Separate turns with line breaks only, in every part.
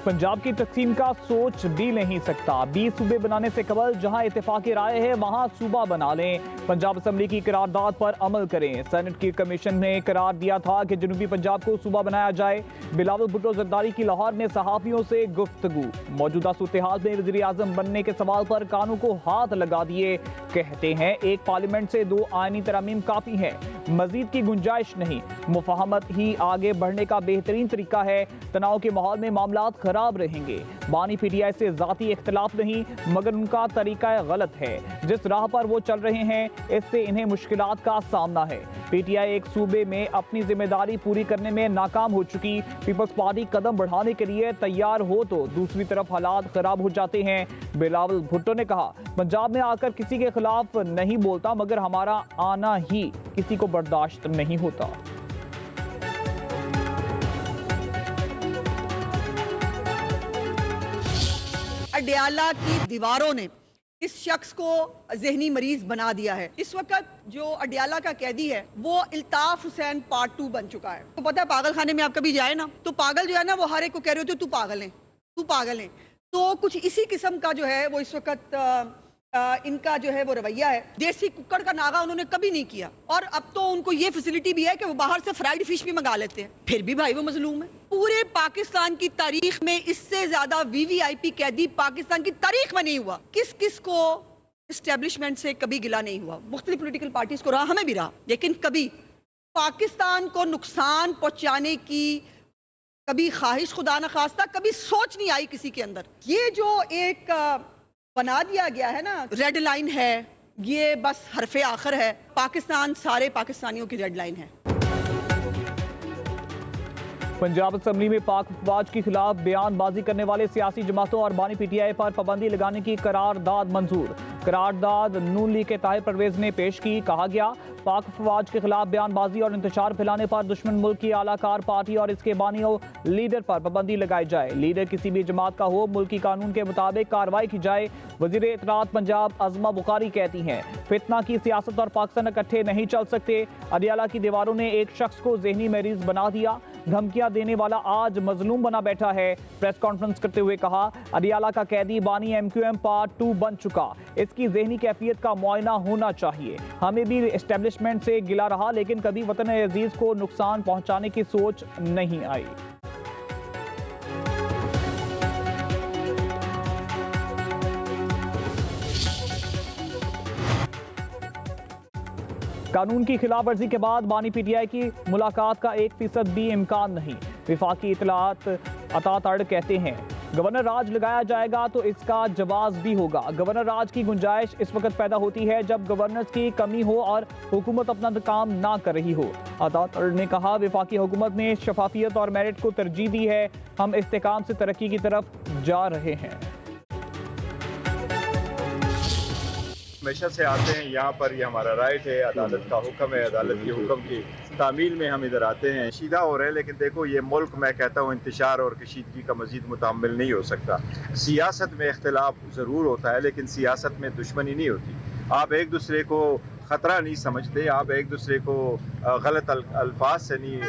पंजाब की तकसीम का सोच भी नहीं सकता। 20 सूबे बनाने से कबल जहां इत्तेफाकी राय है वहां सूबा बना लें। पंजाब असम्बली की करारदाद पर अमल करें। सेनेट की कमीशन ने करार दिया था कि जनूबी पंजाब को सूबा बनाया जाए। बिलावल भुट्टो जरदारी की लाहौर में सहाफियों से गुफ्तगू। मौजूदा सूरत-ए-हाल में वज़ीर आज़म बनने के सवाल पर कानून को हाथ लगा दिए। कहते हैं एक पार्लियामेंट से 2 आईनी तरामीम काफी है, मजीद की गुंजाइश नहीं। मुफाहमत ही आगे बढ़ने का बेहतरीन तरीका है। तनाव के माहौल में मामलात खराब रहेंगे। बानी पीटीआई से जाती इख्तलाफ नहीं मगर उनका तरीका गलत है। जिस राह पर वो चल रहे हैं इससे इन्हें मुश्किलात का सामना है। पीटीआई एक सूबे में अपनी जिम्मेदारी पूरी करने में नाकाम हो चुकी। पीपल्स पार्टी कदम बढ़ाने के लिए तैयार हो तो दूसरी तरफ हालात खराब हो जाते हैं। बिलावल भुट्टो ने कहा, पंजाब में आकर किसी के खिलाफ नहीं बोलता मगर हमारा आना ही किसी को बर्दाश्त नहीं होता।
अडयाला की दीवारों ने इस शख्स को जहनी मरीज बना दिया है। इस वक्त जो अडयाला का कैदी है वो इल्ताफ हुसैन पार्ट 2 बन चुका है। तो पता है पागल खाने में आप कभी जाए ना तो पागल जो है ना वो हर एक को कह रहे होते तू पागल है, तू पागल है। तो कुछ इसी किस्म का जो है वो इस वक्त इनका जो है वो रवैया है। देसी कुक्कड़ का नागा उन्होंने कभी नहीं किया और अब तो उनको ये फैसिलिटी भी है कि वो बाहर से फ्राइड फिश भी मंगा लेते हैं। फिर भी भाई वो मजलूम है। पूरे पाकिस्तान की तारीख में इससे ज्यादा वीवीआईपी कैदी पाकिस्तान की तारीख में नहीं हुआ। किस किस को एस्टेब्लिशमेंट से कभी गिला नहीं हुआ। मुख्तलिफ पोलिटिकल पार्टीज को रहा, हमें भी रहा, लेकिन कभी पाकिस्तान को नुकसान पहुंचाने की कभी ख्वाहिश खुदा न खास्ता कभी सोच नहीं आई किसी के अंदर। ये जो एक बना दिया गया है ना रेड लाइन है, ये बस हरफे आखिर है। पाकिस्तान सारे पाकिस्तानियों की रेड लाइन है।
पंजाब असम्बली में पाक अफवाज के खिलाफ बयानबाजी करने वाले सियासी जमातों और बानी पीटीआई पर पाबंदी लगाने की करारदाद मंजूर। करारदाद नून लीग के ताहिर परवेज ने पेश की। कहा गया पाक अफवाज के खिलाफ बयानबाजी और इंतशार फैलाने पर दुश्मन मुल्क की आलाकार पार्टी और इसके बानियों लीडर पर पाबंदी लगाई जाए। लीडर किसी भी जमात का हो मुल्की कानून के मुताबिक कार्रवाई की जाए। वजीर इत्तलात पंजाब अज़मा बुखारी कहती हैं फितना की सियासत और पाकिस्तान इकट्ठे नहीं चल सकते। अडयाला की दीवारों ने एक शख्स को जहनी मरीज बना दिया। धमकियां देने वाला आज मजलूम बना बैठा है। प्रेस कॉन्फ्रेंस करते हुए कहा अडयाला का कैदी बानी MQM पार्ट 2 बन चुका। इसकी जहनी कैफियत का मुआयना होना चाहिए। हमें भी एस्टेब्लिशमेंट से गिला रहा लेकिन कभी वतन अजीज को नुकसान पहुंचाने की सोच नहीं आई। कानून की खिलाफ वर्जी के बाद बानी पीटीआई की मुलाकात का 1% भी इम्कान नहीं। विफाकी इतलात अता तड़ कहते हैं गवर्नर राज लगाया जाएगा तो इसका जवाब भी होगा। गवर्नर राज की गुंजाइश इस वक्त पैदा होती है जब गवर्नर्स की कमी हो और हुकूमत अपना काम ना कर रही हो। अता तड़ ने कहा विफाकी हुकूमत ने शफाफियत और मेरिट को तरजीह दी है। हम इस्तेकाम से तरक्की की तरफ जा रहे हैं।
हमेशा से आते हैं यहाँ पर, ये हमारा राइट है, अदालत का हुक्म है, अदालत के हुक्म की तामील में हम इधर आते हैं। सीधा हो रहे हैं लेकिन देखो ये मुल्क मैं कहता हूँ इंतशार और कशीदगी का मजीद मुतामिल नहीं हो सकता। सियासत में इख्तलाफ ज़रूर होता है लेकिन सियासत में दुश्मनी नहीं होती। आप एक दूसरे को ख़तरा नहीं समझते, आप एक दूसरे को गलत अल्फाज से नहीं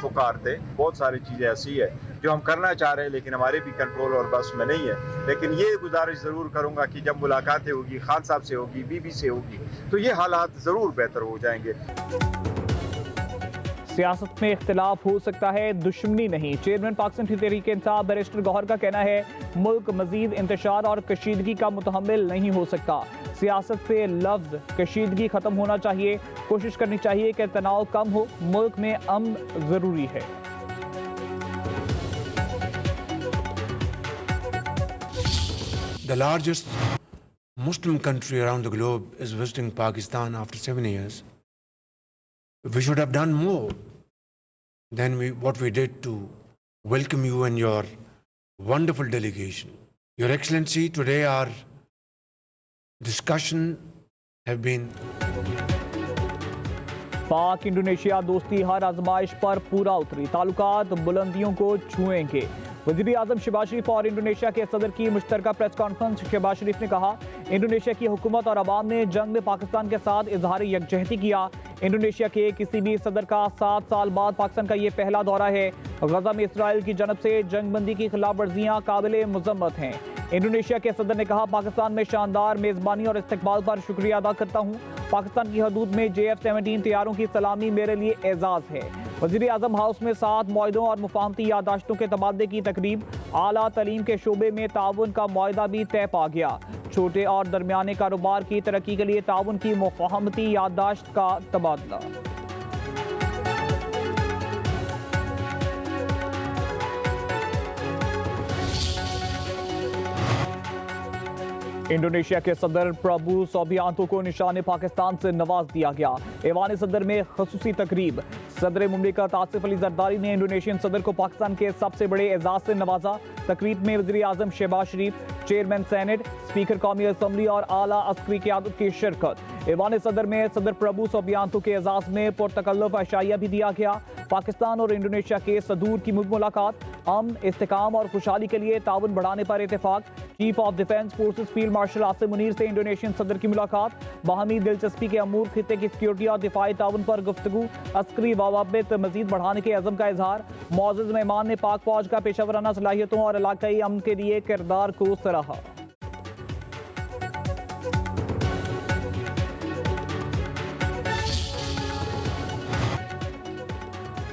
पुकारते। बहुत सारी चीज़ें ऐसी है जो हम करना चाह रहे हैं लेकिन हमारे भी कंट्रोल और बस में नहीं है। लेकिन ये गुजारिश ज़रूर करूँगा कि जब मुलाकातें होगी खान साहब से होगी, बीबी से होगी तो ये हालात ज़रूर बेहतर हो जाएंगे।
सियासत में इख्तिलाफ हो सकता है, दुश्मनी नहीं। चेयरमैन पाकिस्तान तहरीक-ए-इंसाफ बैरिस्टर गौहर का कहना है मुल्क मजीद इंतशार और कशीदगी का मुतहम्मिल नहीं हो सकता। सियासत से लफ्ज कशीदगी खत्म होना चाहिए। कोशिश करनी चाहिए कि तनाव कम हो। मुल्क में अमन जरूरी है।
The largest Muslim country around the globe is visiting Pakistan after 7 years. We should have done more than what we did to welcome you and your wonderful delegation. Your Excellency, today our discussion have been
पाक Indonesia दोस्ती हर आजमाइश पर पूरा उतरी। ताल्लुकात बुलंदियों को छुएंगे। वज़ीर आज़म शहबाज शरीफ और इंडोनेशिया के सदर की मुश्तरका प्रेस कॉन्फ्रेंस। शहबाज शरीफ ने कहा इंडोनेशिया की हुकूमत और अवाम ने जंग में पाकिस्तान के साथ इजहार यकजहती किया। इंडोनेशिया के किसी भी सदर का 7 साल बाद पाकिस्तान का ये पहला दौरा है। गजा में इसराइल की जानब से जंगबंदी की खिलाफ वर्जियाँ काबिल मजम्मत हैं। इंडोनेशिया के सदर ने कहा, पाकिस्तान में शानदार मेज़बानी और इस्तकबाल पर शुक्रिया अदा करता हूँ। पाकिस्तान की हदूद में JF-17 तैयारों की सलामी मेरे लिए एजाज़ है। वज़ीर आज़म हाउस में 7 मुआहदों और मुफाहमती यादाश्तों के तबादले की तकरीब। आला तलीम के शोबे में ताउन का मुआहदा भी तय पा गया। छोटे और दरमियाने कारोबार की तरक्की के लिए ताउन की मुफाहमती यादाश्त का तबादला। इंडोनेशिया के सदर प्रभु सोबियांतो को निशान पाकिस्तान से नवाज दिया गया। ऐवान सदर में खसूसी तकरीब। सदर मुमलिकत आसिफ अली जरदारी ने इंडोनेशियन सदर को पाकिस्तान के सबसे बड़े एजाज से नवाजा। तकरीब में वज़ीर आज़म शहबाज शरीफ, चेयरमैन सेनेट, स्पीकर कौमी असम्बली और आला अस्करी क़यादत की शिरकत। ऐवान सदर में सदर प्रभु सोबियांतो के एजाज में पुरतकल्लुफ़ अशाइया भी दिया गया। पाकिस्तान और इंडोनेशिया के सदूर की मुलाकात। अमन, इस्तेकाम और खुशहाली के लिए ताउन बढ़ाने पर इत्तेफाक। Chief of defence forces field marshal Asim Munir से इंडोनेशियन सदर की मुलाकात। बाहमी दिलचस्पी के अमूर, खित्ते की सिक्योरिटी और दिफाई ताउन पर गुफ्तगू। अस्करी रवाबित मजीद बढ़ाने के अज़म का इजहार। मुअज़्ज़ज़ मेहमान ने पाक फौज का पेशावराना सलाहियतों और इलाकाई अमन के लिए किरदार को सराहा।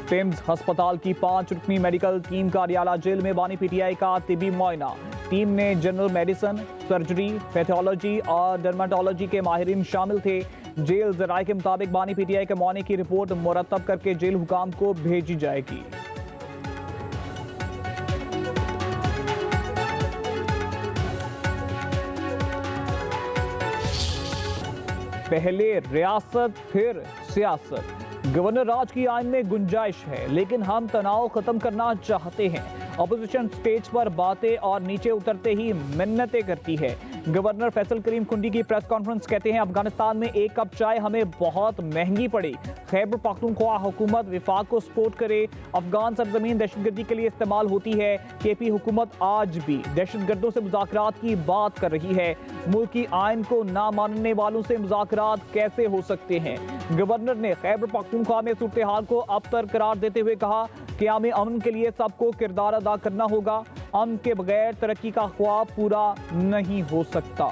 टिम्स अस्पताल की 5 रुकनी मेडिकल टीम का अडियाला जेल में बानी PTI का तिबी मुआयना। टीम में जनरल मेडिसिन, सर्जरी, पैथोलॉजी और डर्माटोलॉजी के माहिरीन शामिल थे। जेल ज़राए के मुताबिक बानी PTI के मुआयने की रिपोर्ट मुरतब करके जेल हुकाम को भेजी जाएगी। पहले रियासत फिर सियासत। गवर्नर राज की आइन में गुंजाइश है, लेकिन हम तनाव खत्म करना चाहते हैं। अपोजिशन स्टेज पर बातें और नीचे उतरते ही मिन्नतें करती है। गवर्नर फैसल करीम कुंडी की प्रेस कॉन्फ्रेंस कहते हैं, अफगानिस्तान में 1 कप चाय हमें बहुत महंगी पड़ी। खैबर पख्तूनख्वा हुकूमत विफाक को सपोर्ट करे। अफगान सरजमीन दहशतगर्दी के लिए इस्तेमाल होती है। KP हुकूमत आज भी दहशतगर्दों से मुज़ाकरात की बात कर रही है। मुल्क की आइन को ना मानने वालों से मुज़ाकरात कैसे हो सकते हैं? गवर्नर ने खैबर पख्तूनख्वा में सूरत हाल को अबतर करार देते हुए कहा, क़याम अमन के लिए सबको किरदार अदा करना होगा। अमन के बगैर तरक्की का ख्वाब पूरा नहीं हो सकता।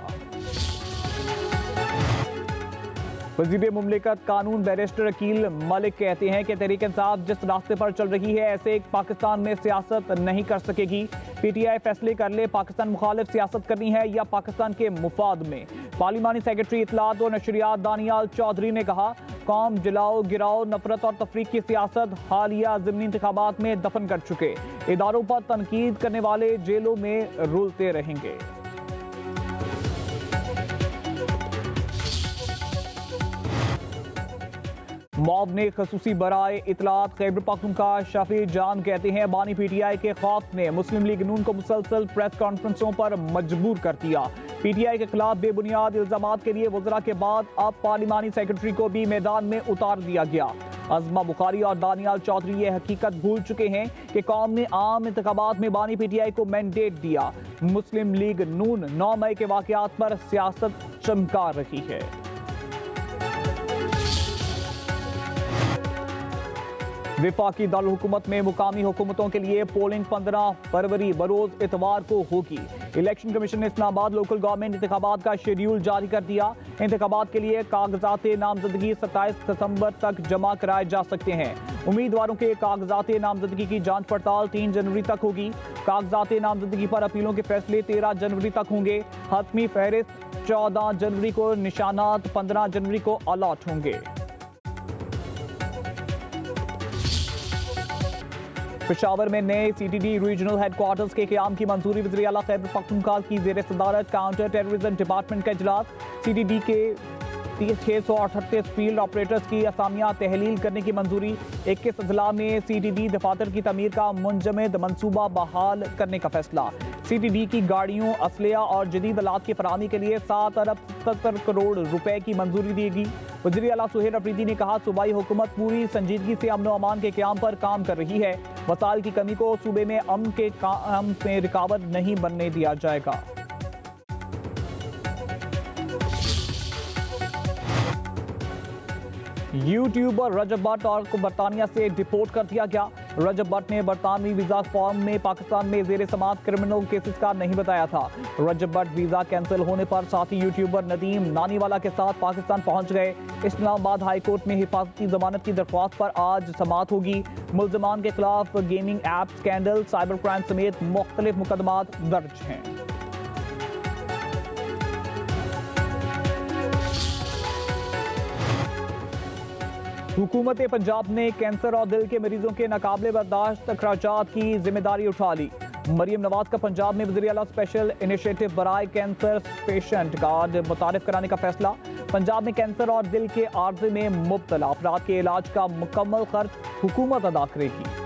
वज़ीर मुमलिकत कानून बैरिस्टर अकील मलिक कहते हैं कि तहरीक इंसाफ जिस रास्ते पर चल रही है, ऐसे पाकिस्तान में सियासत नहीं कर सकेगी। PTI फैसले कर ले, पाकिस्तान मुखालिफ सियासत करनी है या पाकिस्तान के मुफाद में। पार्लिमानी सेक्रेटरी इत्तलात और नशरियात दानियाल चौधरी ने कहा, कौम जलाओ गिराओ, नफरत और तफरीक की सियासत हालिया ज़िमनी इंतखाबात में दफन कर चुके। इदारों पर तनकीद करने वाले जेलों में रुलते रहेंगे। मॉब ने खसूसी बराए इतलात खैबर पख्तूनख्वा शफी जान कहते हैं, बानी PTI के खौफ ने मुस्लिम लीग नून को मुसलसल प्रेस कॉन्फ्रेंसों पर मजबूर कर दिया। PTI के खिलाफ बेबुनियाद इल्जामात के लिए वज़रा के बाद अब पार्लिमानी सेक्रेटरी को भी मैदान में उतार दिया गया। अज़मा बुखारी और दानियाल चौधरी ये हकीकत भूल चुके हैं कि कौम ने आम इंतखाबात में बानी PTI को मैंडेट दिया। मुस्लिम लीग नून 9 मई के वाक़यात पर सियासत चमका रही है। विफाकी दारुल हुकूमत में मुकामी हुकूमतों के लिए पोलिंग 15 फरवरी बरोज इतवार को होगी। इलेक्शन कमीशन ने इस्लामाबाद लोकल गवर्नमेंट इंतखाबात का शेड्यूल जारी कर दिया। इंतखाबात के लिए कागजात नामजदगी 27 दिसंबर तक जमा कराए जा सकते हैं। उम्मीदवारों के कागजात नामजदगी की जांच पड़ताल 3 जनवरी तक होगी। कागजात नामजदगी पर अपीलों के फैसले 13 जनवरी तक होंगे। हतमी फहरिस्त 14 जनवरी को, निशानात 15 जनवरी को अलॉट होंगे। पेशावर में नए CTD रीजनल हेडक्वार्टर्स के क़याम की मंजूरी। वज़ीर आला खैबर पख्तूनख्वा की ज़ेर सदारत काउंटर टेररिज्म डिपार्टमेंट का इजलास। CTD के 638 फील्ड ऑपरेटर्स की असामियाँ तहलील करने की मंजूरी। 21 अजला में CTD दफातर की तमीर का मुंजमद मनसूबा बहाल करने का फैसला। CTD की गाड़ियों, असलिया और जदीद आलात की फराहमी के लिए 7 अरब 70 करोड़ रुपए की मंजूरी देगी। वज़ीर आला सुहेल अफरीदी ने कहा, सूबाई हुकूमत पूरी संजीदगी से अमन व अमान के क़याम पर काम कर रही है। वसाइल की कमी को सूबे में अमन के काम में रुकावट नहीं बनने दिया जाएगा। यूट्यूबर रजब भट्ट को बरतानिया से डिपोर्ट कर दिया गया। रजब भट्ट ने बरतानवी वीजा फॉर्म में पाकिस्तान में जेर समात क्रिमिनल केसेस का नहीं बताया था। रजब भट्ट वीजा कैंसिल होने पर साथी यूट्यूबर नदीम नानीवाला के साथ पाकिस्तान पहुंच गए। इस्लामाबाद हाई कोर्ट में हिफाजती जमानत की दरख्वास्त पर आज समात होगी। मुल्जिमान के खिलाफ gaming app scandal, cyber crime समेत मुख्तलिफ मुकदमात दर्ज हैं। हुकूमत पंजाब ने कैंसर और दिल के मरीजों के नाकाबिले बर्दाश्त अखराजात की जिम्मेदारी उठा ली। मरियम नवाज का पंजाब में वज़ीर आला स्पेशल इनिशिएटिव बराए कैंसर पेशेंट कार्ड मुतारिफ कराने का फैसला। पंजाब में कैंसर और दिल के आर्जे में मुब्तला अफराद के इलाज का मुकम्मल खर्च हुकूमत अदा करेगी।